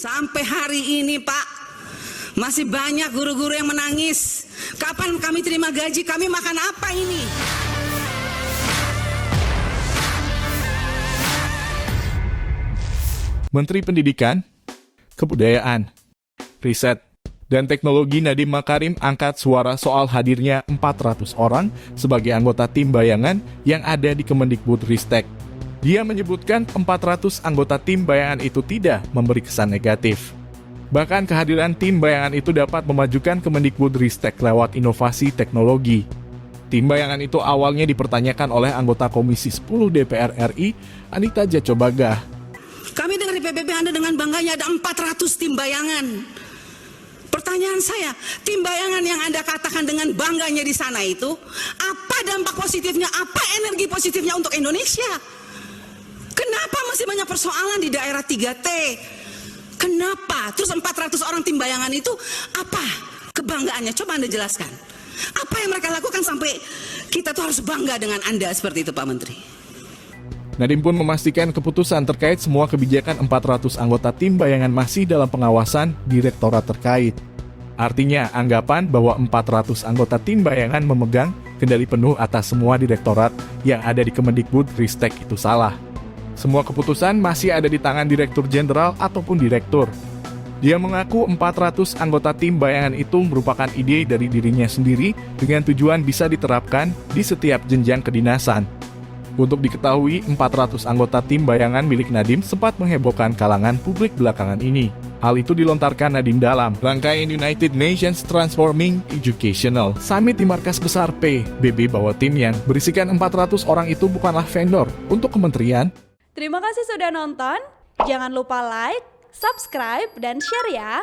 Sampai hari ini Pak, masih banyak guru-guru yang menangis. Kapan kami terima gaji, kami makan apa ini? Menteri Pendidikan, Kebudayaan, Riset, dan Teknologi Nadiem Makarim angkat suara soal hadirnya 400 orang sebagai anggota tim bayangan yang ada di Kemendikbudristek. Dia menyebutkan 400 anggota tim bayangan itu tidak memberi kesan negatif. Bahkan kehadiran tim bayangan itu dapat memajukan Kemendikbudristek lewat inovasi teknologi. Tim bayangan itu awalnya dipertanyakan oleh anggota Komisi 10 DPR RI, Anita Jachobagah. Kami dengar di PBB Anda dengan bangganya ada 400 tim bayangan. Pertanyaan saya, tim bayangan yang Anda katakan dengan bangganya di sana itu, apa dampak positifnya, apa energi positifnya untuk Indonesia? Kenapa masih banyak persoalan di daerah 3T? Kenapa? Terus 400 orang tim bayangan itu apa kebanggaannya? Coba Anda jelaskan. Apa yang mereka lakukan sampai kita tuh harus bangga dengan Anda seperti itu Pak Menteri? Nadiem pun memastikan keputusan terkait semua kebijakan 400 anggota tim bayangan masih dalam pengawasan direktorat terkait. Artinya, anggapan bahwa 400 anggota tim bayangan memegang kendali penuh atas semua direktorat yang ada di Kemendikbudristek itu salah. Semua keputusan masih ada di tangan Direktur Jenderal ataupun Direktur. Dia mengaku 400 anggota tim bayangan itu merupakan ide dari dirinya sendiri dengan tujuan bisa diterapkan di setiap jenjang kedinasan. Untuk diketahui, 400 anggota tim bayangan milik Nadiem sempat menghebohkan kalangan publik belakangan ini. Hal itu dilontarkan Nadiem dalam rangkaian United Nations Transforming Educational Summit di markas besar PBB bahwa tim yang berisikan 400 orang itu bukanlah vendor untuk kementerian. Terima kasih sudah nonton. Jangan lupa like, subscribe, dan share ya.